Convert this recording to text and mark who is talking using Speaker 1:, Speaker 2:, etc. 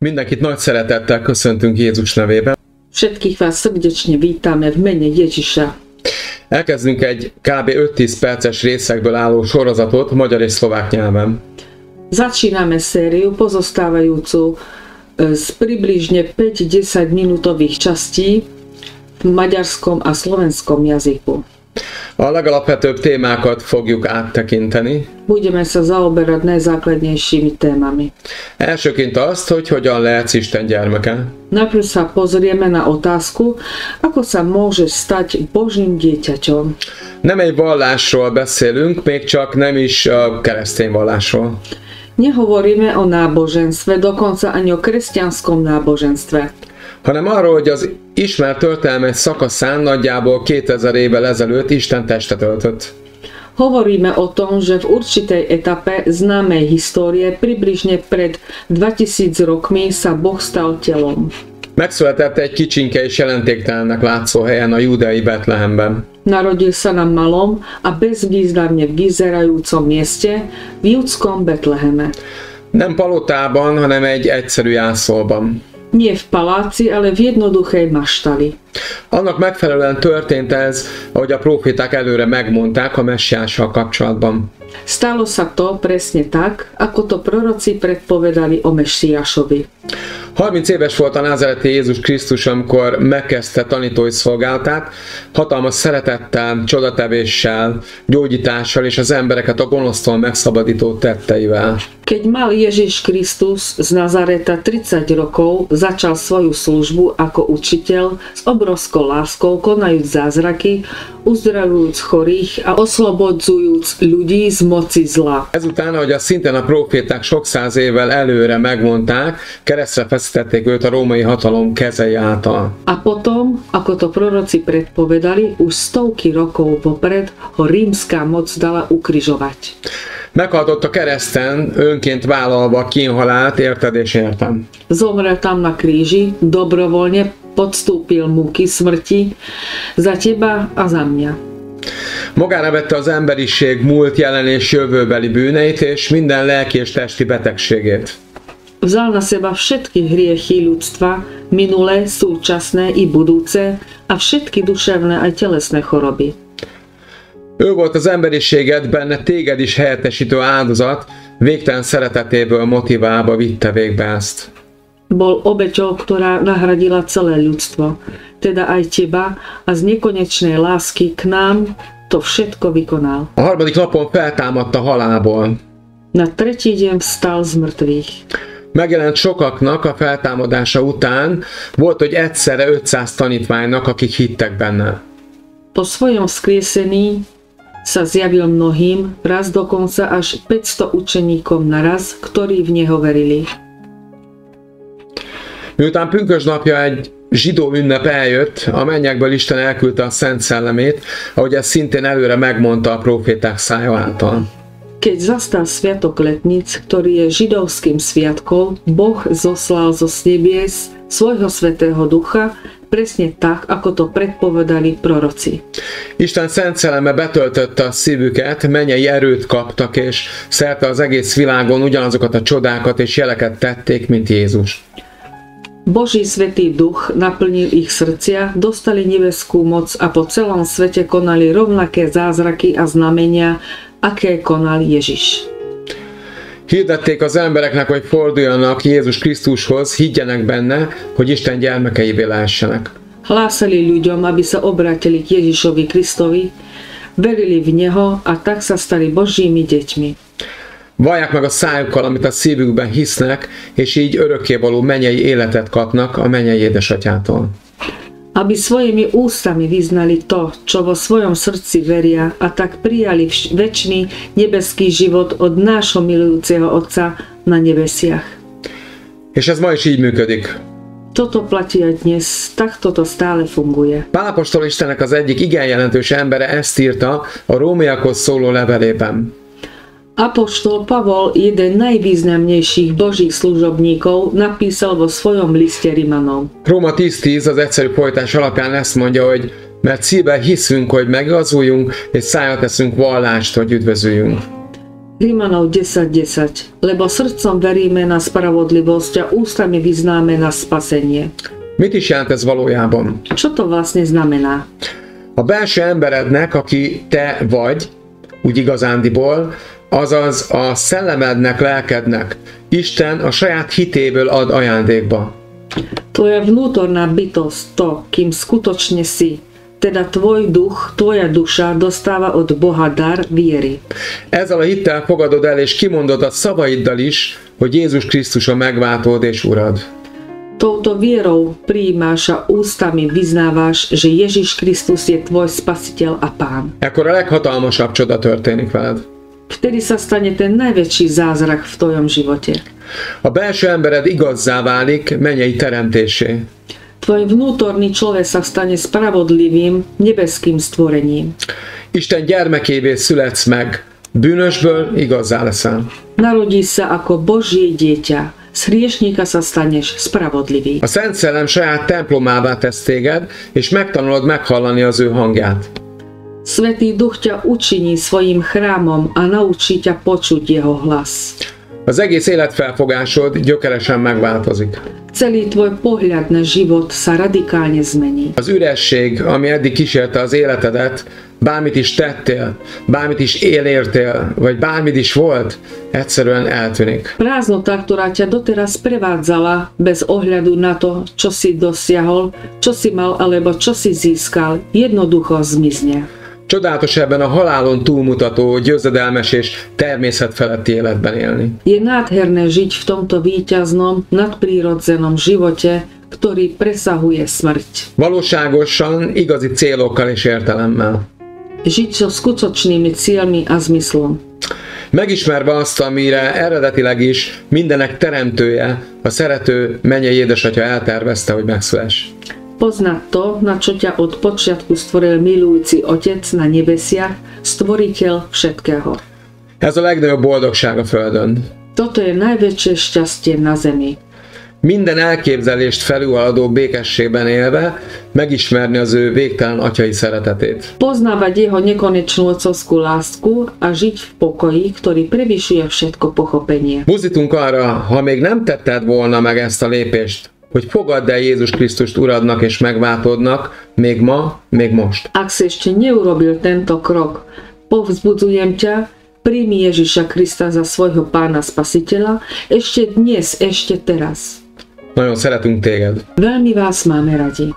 Speaker 1: Mindenkit nagy szeretettel köszöntünk Jézus nevében.
Speaker 2: Všetkých vás srdečne vítame v mene Ježiša.
Speaker 1: Elkezdünk egy kb. 5-10 perces részekből álló sorozatot magyar és szlovák nyelven.
Speaker 2: Začíname sériu pozostávajúcu z približne 5-10 minútových častí v maďarskom a slovenskom jazyku.
Speaker 1: A legalapvetőbb témákat fogjuk áttekinteni.
Speaker 2: Budeme sa zaoberať najzákladnejšími témami.
Speaker 1: Elsőként azt, hogy hogyan lehetsz Isten gyermeke.
Speaker 2: Najprv sa pozrieme na otázku, ako sa môžeš stať Božím dieťaťom.
Speaker 1: Nem egy vallásról beszélünk, még csak nem is a keresztény vallásról.
Speaker 2: Nehovoríme o náboženstve, dokonca ani o kresťanskom náboženstve.
Speaker 1: Hanem arról, hogy az ismert történelmi szakaszán nagyjából 2000 évvel ezelőtt Isten testet öltött.
Speaker 2: Hovoríme o tom, že v určitej etape známej histórie približne pred 2000 rokmi sa Boh stal telom.
Speaker 1: Megszületett egy kicsinke és jelentéktelennek látszó helyen a júdeai Betlehemben.
Speaker 2: Narodil sa na malom a bezvýznamne vyzerajúcom mieste v judskom Betleheme.
Speaker 1: Nem palotában, hanem egy egyszerű jászolban.
Speaker 2: Nie v paláci, ale v jednoduchej maštali.
Speaker 1: Annak megfelelően történt ez, ahogy a proféták előre megmondták a messiással kapcsolatban.
Speaker 2: Stalo sa to presne tak, ako to proroci predpovedali o Mesiášovi.
Speaker 1: 30 éves volt a názareti Jézus Krisztus, amikor megkezdte tanítói szolgálatát, hatalmas szeretettel, csodatevéssel, gyógyítással és az embereket a gonosztól megszabadító tetteivel.
Speaker 2: Keď mal Ježiš Kristus z Nazareta 30 rokov, začal svoju službu ako učiteľ s obrovskou láskou, konajúc zázraky, uzdravujúc chorých a oslobodzujúc ľudí z moci zla.
Speaker 1: Ezután, ahogy a szintén a proféták sok száz évvel előre megmondták, keresztre feszítették őt a római hatalom kezei által.
Speaker 2: A potom, ako to proroci predpovedali, už stovky rokov vopred ho rímska moc dala ukrižovať.
Speaker 1: Meghalt a kereszten, önként vállalva a kínhalált, érted és értem.
Speaker 2: Zomrel tam na kríži, dobrovoľne podstúpil múky smrti za teba a za mňa.
Speaker 1: Magára vette az emberiség múlt, jelen és jövőbeli bűneit és minden lelki és testi betegségét.
Speaker 2: Vzal na seba všetky hriechy ľudstva, minulé, súčasné i budúce, a všetky duševné aj telesné choroby.
Speaker 1: Ő volt az emberiséget, benne téged is helyettesítő áldozat, végtelen szeretetéből motiválva vitte végbe ezt.
Speaker 2: Bol obeťou, ktorá nahradila celé ľudstvo, teda aj teba, a z nekonečnej lásky k nám to všetko vykonal.
Speaker 1: A harmadik napon feltámadt a halálból.
Speaker 2: Na tretí deň vstal z mŕtvych.
Speaker 1: Megjelent sokaknak a feltámadása után, volt, hogy egyszerre 500 tanítványnak, akik hittek benne.
Speaker 2: Po svojom vzkriesení sa zjavil mnohým, raz dokonca až 500 učeníkom naraz, ktorí v neho verili.
Speaker 1: Miután pünkösdnapja egy zsidó ünnep eljött, a mennyekből Isten elküldte a Szent Szellemét, ahogy ezt szintén előre megmondta a proféták szája által.
Speaker 2: Keď zastal sviatok letníc, ktorý je židovským sviatkom, Boh zoslal zo nebies svojho svätého ducha, presne tak, ako to predpovedali proroci.
Speaker 1: Isten Szent Szelleme betöltötte a szívüket, mennyei erőt kaptak, és szerte az egész világon ugyanazokat a csodákat és jeleket tették, mint Jézus.
Speaker 2: Boží svätý duch naplnil ich srdcia, dostali nebeskú moc a po celom svete konali rovnaké zázraky a znamenia, aké konal Ježiš.
Speaker 1: Hirdették az embereknek, hogy forduljanak Jézus Krisztushoz, higgyenek benne, hogy Isten gyermekeivé lehessenek.
Speaker 2: Hlásali ľuďom, aby sa obrátili k Ježišovi Kristovi, verili v Neho a tak sa stali Božími deťmi.
Speaker 1: Vallják meg a szájukkal, amit a szívükben hisznek, és így örökkévaló mennyei életet kapnak a mennyei édesatyától.
Speaker 2: Aby svojimi ústami vyznali to, čo vo svojom srdci veria, a tak prijali večný nebeský život od nášho milujúceho Otca na nebesiach.
Speaker 1: És ez ma is így működik.
Speaker 2: Toto platí aj dnes, takto to stále funguje.
Speaker 1: Pál apostol Istennek az egyik igen jelentős embere ezt írta a rómaiakhoz szóló levelében.
Speaker 2: Apoštol Pavol, jeden najvýznamnejších božích služobníkov, napísal vo svojom liste Rimanom.
Speaker 1: Róma 10:10 az egyszerű folytás alapján ezt mondja, hogy mert szívben hiszünk, hogy megigazuljunk, és szájra teszünk vallást, hogy üdvözüljünk.
Speaker 2: Rímanov 10.10. Lebo srdcom veríme na spravodlivosť a ústami vyznáme na spasenie.
Speaker 1: Mit is jelent ez valójában?
Speaker 2: Čo to vlastne znamená?
Speaker 1: A belső emberednek, aki te vagy, úgy igazándiból, azaz a szellemednek, lelkednek, Isten a saját hitéből ad ajándékba.
Speaker 2: Tvoja vnútorná bytosť, to, kým skutočne si, teda tvoj duch, tvoja duša dostáva od Boha dar viery.
Speaker 1: Ezzel a hittel fogadod el és kimondod a szavaiddal is, hogy Jézus Krisztus a megváltód és urad.
Speaker 2: Touto vierou prijímáš a ústami vyznávaš, že Ježiš Kristus je tvoj spasiteľ a pán.
Speaker 1: Ekkor a leghatalmasabb csoda történik veled.
Speaker 2: Vtedy sa stane ten najväčší zázrak v tvojom živote.
Speaker 1: A belső embered igazzá válik mennyei teremtésé.
Speaker 2: Tvoj vnútorný človek sa stane spravodlivým nebeským stvorením.
Speaker 1: Isten gyermekévé születsz meg, bűnösből igazzá leszel.
Speaker 2: Narodí sa ako Božie dieťa. Z hriešníka sa staneš spravodlivý.
Speaker 1: A Szent Szellem saját templomává tesz téged, és megtanulod meghallani az ő hangját.
Speaker 2: Svätý Duch ťa učiní svojím chrámom a naučí ťa počuť jeho hlas.
Speaker 1: Az egész életfelfogásod gyökeresen megváltozik.
Speaker 2: Celý tvoj pohľad na život sa radikálne zmení.
Speaker 1: Az üresség, ami eddig kísérte az életedet, bármit is tettél, bármit is elértél, vagy bármit is volt, egyszerűen eltűnik.
Speaker 2: Prázdnota, ktorá ťa doteraz prevádzala bez ohľadu na to, čo si dosiahol, čo si mal alebo čo si získal, jednoducho zmizne.
Speaker 1: Csodálatos ebben a halálon túlmutató, győzedelmes és természetfeletti életben élni.
Speaker 2: Je nádherné žiť v tomto víťaznom, nadprirodzenom živote, ktorý presahuje smrť.
Speaker 1: Valóságosan, igazi célokkal és értelemmel.
Speaker 2: Žiť so skutočnými cieľmi a zmyslom.
Speaker 1: Megismerve azt, amire eredetileg is mindenek teremtője, a szerető mennyei édesatya eltervezte, hogy megszüless.
Speaker 2: Poznať to, na čo ťa od počiatku stvoril milujúci Otec na nebesiach, stvoriteľ všetkého.
Speaker 1: Ez a legnagyobb boldogság a Földön.
Speaker 2: Toto je najväčšie šťastie na zemi.
Speaker 1: Minden elképzelést felülhaladó békességben élve megismerni az ő végtelen atyai szeretetét.
Speaker 2: Poznávať jeho nekonečnú otcovskú lásku a žiť v pokoji, ktorý prevyšuje všetko pochopenie.
Speaker 1: Buzdítunk arra, ha még nem tetted volna meg ezt a lépést, hogy fogadd el Jézus Krisztust uradnak és megváltódnak, még ma, még most.
Speaker 2: Ak si ešte neurobil tento krok, povzbudzujem ťa, príjmi Ježiša Krista za svojho pána spasiteľa ešte dnes, ešte teraz.
Speaker 1: Nagyon szeretünk téged.
Speaker 2: Veľmi vás máme radi.